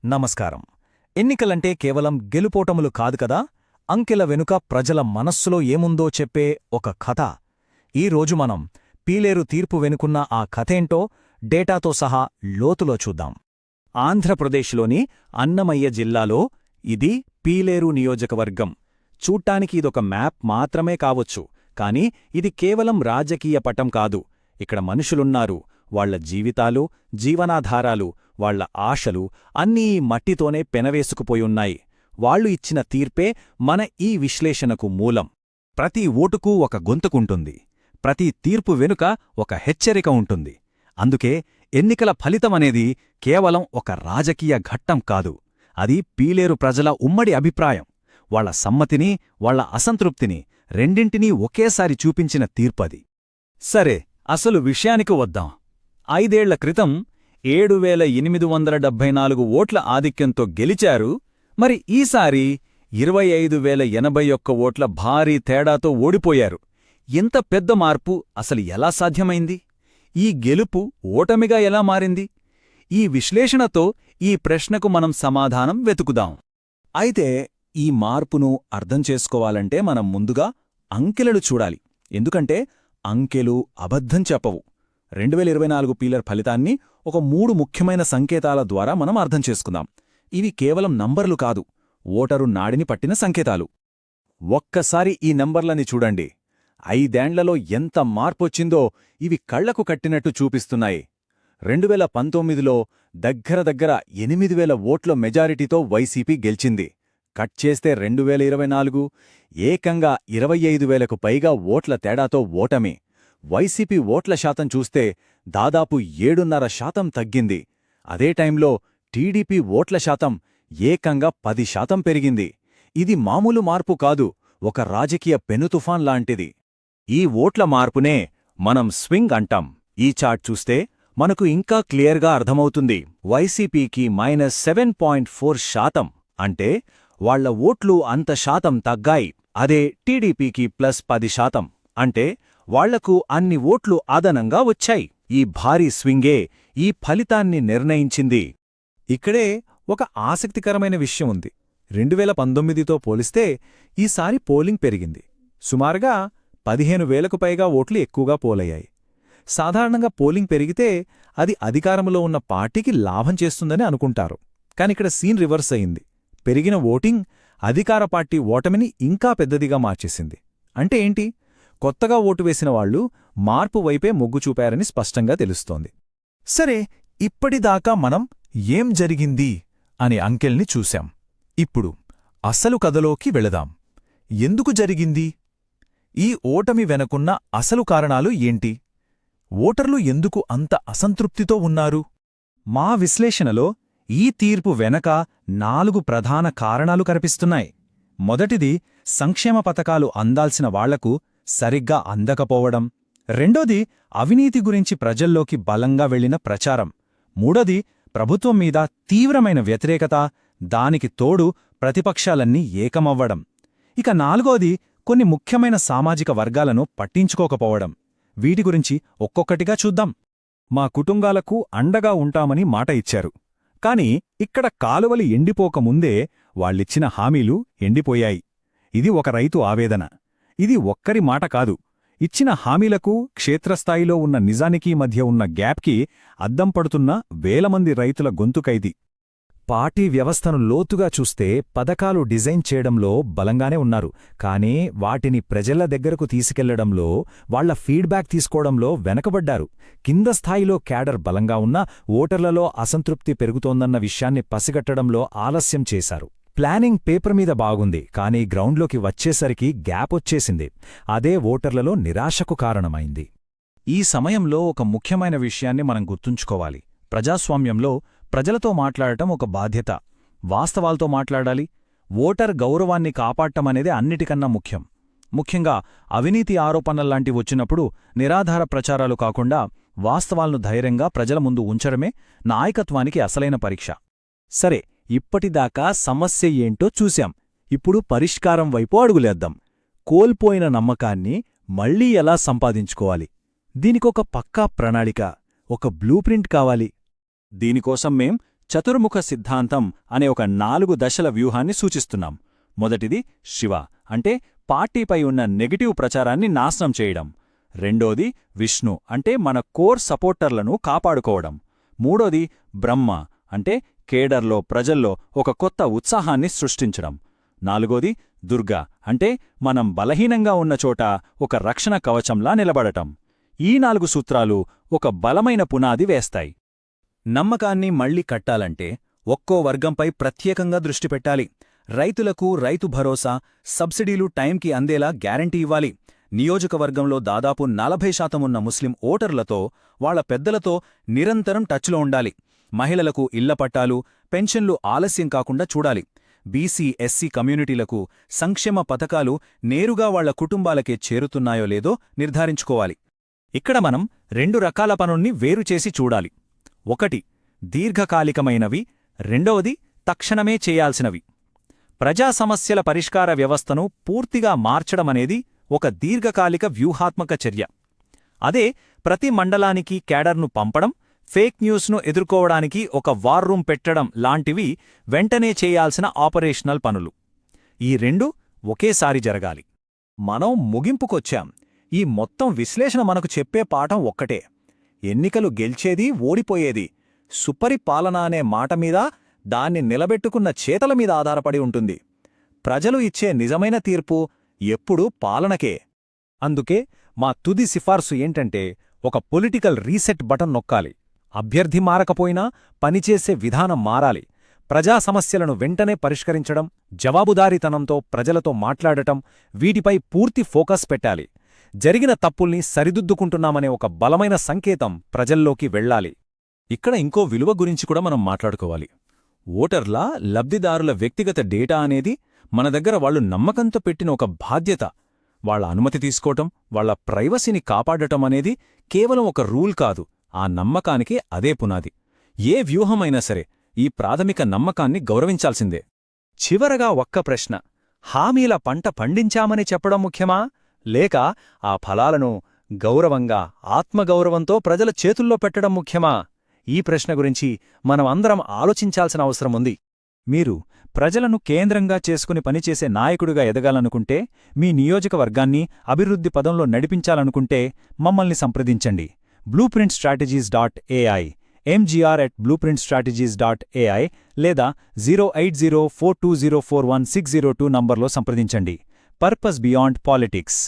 నమస్కారం. ఎన్నికలంటే కేవలం గెలుపోటములు కాదు కదా, అంకెల వెనుక ప్రజల మనస్సులో ఏముందో చెప్పే ఒక కథ. ఈరోజు మనం పీలేరు తీర్పు వెనుకున్న ఆ కథేంటో డేటాతో సహా లోతులో చూద్దాం. ఆంధ్రప్రదేశ్లోని అన్నమయ్య జిల్లాలో ఇది పీలేరు నియోజకవర్గం. చూట్టానికి ఇదొక మ్యాప్ మాత్రమే కావచ్చు, కాని ఇది కేవలం రాజకీయ పటం కాదు. ఇక్కడ మనుషులున్నారు, వాళ్ల జీవితాలు, జీవనాధారాలు, వాళ్ల ఆశలు అన్నీ ఈ మట్టితోనే పెనవేసుకుపోయున్నాయి. వాళ్లు ఇచ్చిన తీర్పే మన ఈ విశ్లేషణకు మూలం. ప్రతి ఓటుకూ ఒక గొంతుకుంటుంది, ప్రతి తీర్పు వెనుక ఒక హెచ్చరిక ఉంటుంది. అందుకే ఎన్నికల ఫలితమనేది కేవలం ఒక రాజకీయ ఘట్టం కాదు, అది పీలేరు ప్రజల ఉమ్మడి అభిప్రాయం. వాళ్ల సమ్మతిని, వాళ్ల అసంతృప్తిని రెండింటినీ ఒకేసారి చూపించిన తీర్పది. సరే, అసలు విషయానికి వద్దాం. 5 ఏళ్ల క్రితం 7,874 ఓట్ల ఆధిక్యంతో గెలిచారు. మరి ఈసారి 25,081 ఓట్ల భారీ తేడాతో ఓడిపోయారు. ఇంత పెద్ద మార్పు అసలు ఎలా సాధ్యమైంది? ఈ గెలుపు ఓటమిగా ఎలా మారింది? ఈ విశ్లేషణతో ఈ ప్రశ్నకు మనం సమాధానం వెతుకుదాం. అయితే ఈ మార్పును అర్థం చేసుకోవాలంటే మనం ముందుగా అంకెలను చూడాలి. ఎందుకంటే అంకెలు అబద్ధం చెప్పవు. 2024 పీలర్ ఫలితాన్ని ఒక 3 ముఖ్యమైన సంకేతాల ద్వారా మనం అర్థం చేసుకుందాం. ఇవి కేవలం నంబర్లు కాదు, ఓటరు నాడిని పట్టిన సంకేతాలు. ఒక్కసారి ఈ నంబర్లని చూడండి. 5 ఏండ్లలో ఎంత మార్పొచ్చిందో ఇవి కళ్లకు కట్టినట్టు చూపిస్తున్నాయి. 2019లో దగ్గర 8,000 ఓట్ల మెజారిటీతో వైసీపీ గెలిచింది. కట్ చేస్తే 2024 ఏకంగా 25,000కు పైగా ఓట్ల తేడాతో ఓటమి. వైసీపీ ఓట్ల శాతం చూస్తే దాదాపు 7.5% తగ్గింది. అదే టైంలో టీడీపీ ఓట్ల శాతం ఏకంగా 10% పెరిగింది. ఇది మామూలు మార్పు కాదు, ఒక రాజకీయ పెనుతుఫాన్ లాంటిది. ఈ ఓట్ల మార్పునే మనం స్వింగ్ అంటాం. ఈ చార్ట్ చూస్తే మనకు ఇంకా క్లియర్గా అర్థమవుతుంది. వైసీపీకి -7.4% అంటే వాళ్ల ఓట్లు అంత శాతం తగ్గాయి. అదే టీడీపీకి +10% అంటే వాళ్లకు అన్ని ఓట్లు అదనంగా వచ్చాయి. ఈ భారీ స్వింగే ఈ ఫలితాన్ని నిర్ణయించింది. ఇక్కడే ఒక ఆసక్తికరమైన విషయం ఉంది. 2019తో పోలిస్తే ఈసారి పోలింగ్ పెరిగింది. సుమారుగా 15,000కు పైగా ఓట్లు ఎక్కువగా పోలయ్యాయి. సాధారణంగా పోలింగ్ పెరిగితే అది అధికారంలో ఉన్న పార్టీకి లాభం చేస్తుందని అనుకుంటారు. కానిక్కడ సీన్ రివర్స్ అయింది. పెరిగిన ఓటింగ్ అధికార పార్టీ ఓటమిని ఇంకా పెద్దదిగా మార్చేసింది. అంటే ఏంటి? కొత్తగా ఓటు వేసిన వాళ్లు మార్పు వైపే మొగ్గు చూపారని స్పష్టంగా తెలుస్తోంది. సరే, ఇప్పటిదాకా మనం ఏం జరిగింది అనే అంకెల్ని చూశాం. ఇప్పుడు అసలు కథలోకి వెళదాం. ఎందుకు జరిగింది? ఈ ఓటమి వెనకున్న అసలు కారణాలు ఏంటి? ఓటర్లు ఎందుకు అంత అసంతృప్తితో ఉన్నారు? మా విశ్లేషణలో ఈ తీర్పు వెనక 4 ప్రధాన కారణాలు కనిపిస్తున్నాయి. మొదటిది, సంక్షేమ పథకాలు అందాల్సిన వాళ్లకు సరిగ్గా అందకపోవడం. రెండోది, అవినీతి గురించి ప్రజల్లోకి బలంగా వెళ్లిన ప్రచారం. మూడోది, ప్రభుత్వం మీద తీవ్రమైన వ్యతిరేకత, దానికి తోడు ప్రతిపక్షాలన్నీ ఏకమవ్వడం. ఇక నాలుగోది, కొన్ని ముఖ్యమైన సామాజిక వర్గాలను పట్టించుకోకపోవడం. వీటి గురించి ఒక్కొక్కటిగా చూద్దాం. మా కుటుంబాలకు అండగా ఉంటామని మాట ఇచ్చారు. కాని ఇక్కడ కాలువలు ఎండిపోకముందే వాళ్ళిచ్చిన హామీలు ఎండిపోయాయి. ఇది ఒక రైతు ఆవేదన. ఇది ఒక్కరి మాట కాదు. ఇచ్చిన హామీలకు క్షేత్రస్థాయిలో ఉన్న నిజానికి మధ్య ఉన్న గ్యాప్కి అద్దం పడుతున్న వేలమంది రైతుల గొంతుకైది. పార్టీ వ్యవస్థను లోతుగా చూస్తే పథకాలు డిజైన్ చేయడంలో బలంగానే ఉన్నారు, కానీ వాటిని ప్రజల దగ్గరకు తీసుకెళ్లడంలో, వాళ్ల ఫీడ్బ్యాక్ తీసుకోవడంలో వెనకబడ్డారు. కింద స్థాయిలో క్యాడర్ బలంగా ఉన్నా ఓటర్లలో అసంతృప్తి పెరుగుతోందన్న విషయాన్ని పసిగట్టడంలో ఆలస్యం చేశారు. ప్లానింగ్ పేపర్ మీద బాగుంది, కానీ గ్రౌండ్లోకి వచ్చేసరికి గ్యాప్ వచ్చేసింది. అదే ఓటర్లలో నిరాశకు కారణమైంది. ఈ సమయంలో ఒక ముఖ్యమైన విషయాన్ని మనం గుర్తుంచుకోవాలి. ప్రజాస్వామ్యంలో ప్రజలతో మాట్లాడటం ఒక బాధ్యత. వాస్తవాలతో మాట్లాడాలి. ఓటర్ గౌరవాన్ని కాపాడటమనేదే అన్నిటికన్నా ముఖ్యం. ముఖ్యంగా అవినీతి ఆరోపణల్లాంటి వచ్చినప్పుడు నిరాధార ప్రచారాలు కాకుండా వాస్తవాలను ధైర్యంగా ప్రజల ముందు ఉంచడమే నాయకత్వానికి అసలైన పరీక్ష. సరే, ఇప్పటిదాకా సమస్య ఏంటో చూశాం. ఇప్పుడు పరిష్కారం వైపు అడుగులేద్దాం. కోల్పోయిన నమ్మకాన్ని మళ్లీ ఎలా సంపాదించుకోవాలి? దీనికొక పక్కా ప్రణాళిక, ఒక బ్లూప్రింట్ కావాలి. దీనికోసం మేం చతుర్ముఖ సిద్ధాంతం అనే ఒక 4 దశల వ్యూహాన్ని సూచిస్తున్నాం. మొదటిది శివ, అంటే పార్టీపై ఉన్న నెగటివ్ ప్రచారాన్ని నాశనం చేయడం. రెండోది విష్ణు, అంటే మన కోర్ సపోర్టర్లను కాపాడుకోవడం. మూడోది బ్రహ్మ, అంటే కేడర్లో ప్రజల్లో ఒక కొత్త ఉత్సాహాన్ని సృష్టించడం. నాలుగోది దుర్గా, అంటే మనం బలహీనంగా ఉన్న చోట ఒక రక్షణ కవచంలా నిలబడటం. ఈ 4 సూత్రాలు ఒక బలమైన పునాది వేస్తాయి. నమ్మకాన్ని మళ్లీ కట్టాలంటే ఒక్కో వర్గంపై ప్రత్యేకంగా దృష్టి పెట్టాలి. రైతులకు రైతు భరోసా, సబ్సిడీలు టైంకి అందేలా గ్యారంటీ ఇవ్వాలి. నియోజకవర్గంలో దాదాపు 40% ఉన్న ముస్లిం ఓటర్లతో, వాళ్ల పెద్దలతో నిరంతరం టచ్లో ఉండాలి. మహిళలకు ఇళ్ల పట్టాలు, పెన్షన్లు ఆలస్యం కాకుండా చూడాలి. బీసీ, ఎస్సీ కమ్యూనిటీలకు సంక్షేమ పథకాలు నేరుగా వాళ్ల కుటుంబాలకే చేరుతున్నాయో లేదో నిర్ధారించుకోవాలి. ఇక్కడ మనం 2 రకాల పనుల్ని వేరుచేసి చూడాలి. ఒకటి దీర్ఘకాలికమైనవి, రెండవది తక్షణమే చేయాల్సినవి. ప్రజా సమస్యల పరిష్కార వ్యవస్థను పూర్తిగా మార్చడమనేది ఒక దీర్ఘకాలిక వ్యూహాత్మక చర్య. అదే ప్రతి మండలానికి క్యాడర్ను పంపడం, ఫేక్ న్యూస్ను ఎదుర్కోవడానికి ఒక వార్ రూమ్ పెట్టడం లాంటివి వెంటనే చేయాల్సిన ఆపరేషనల్ పనులు. ఈ 2 ఒకేసారి జరగాలి. మనం ముగింపుకొచ్చాం. ఈ మొత్తం విశ్లేషణ మనకు చెప్పే పాఠం ఒక్కటే: ఎన్నికలు గెల్చేది, ఓడిపోయేది సుపరిపాలన అనే మాటమీద, దాన్ని నిలబెట్టుకున్న చేతల మీద ఆధారపడి ఉంటుంది. ప్రజలు ఇచ్చే నిజమైన తీర్పు ఎప్పుడూ పాలనకే. అందుకే మా తుది సిఫార్సు ఏంటంటే, ఒక పొలిటికల్ రీసెట్ బటన్ నొక్కాలి. అభ్యర్థి మారకపోయినా పనిచేసే విధానం మారాలి. ప్రజా సమస్యలను వెంటనే పరిష్కరించడం, జవాబుదారీతనంతో ప్రజలతో మాట్లాడటం, వీటిపై పూర్తి ఫోకస్ పెట్టాలి. జరిగిన తప్పుల్ని సరిదిద్దుకుంటున్నామనే ఒక బలమైన సంకేతం ప్రజల్లోకి వెళ్ళాలి. ఇక్కడ ఇంకో విలువ గురించి కూడా మనం మాట్లాడుకోవాలి. ఓటర్ల, లబ్ధిదారుల వ్యక్తిగత డేటా అనేది మన దగ్గర వాళ్లు నమ్మకంతో పెట్టిన ఒక బాధ్యత. వాళ్ల అనుమతి తీసుకోవటం, వాళ్ల ప్రైవసీని కాపాడటం అనేది కేవలం ఒక రూల్ కాదు. ఆ నమ్మకానికి అదే పునాది. ఏ వ్యూహమైనా సరే ఈ ప్రాథమిక నమ్మకాన్ని గౌరవించాల్సిందే. చివరగా ఒక్క ప్రశ్న: హామీల పంట పండించామని చెప్పడం ముఖ్యమా, లేక ఆ ఫలాలను గౌరవంగా, ఆత్మగౌరవంతో ప్రజల చేతుల్లో పెట్టడం ముఖ్యమా? ఈ ప్రశ్న గురించి మనం అందరం ఆలోచించాల్సిన అవసరముంది. మీరు ప్రజలను కేంద్రంగా చేసుకుని పనిచేసే నాయకుడిగా ఎదగాలనుకుంటే, మీ నియోజకవర్గాన్ని అభివృద్ధి పదంలో నడిపించాలనుకుంటే మమ్మల్ని సంప్రదించండి. blueprintstrategies.ai, mgr@blueprintstrategies.ai లేదా 08042041602 నంబర్లో సంప్రదించండి. Purpose beyond politics.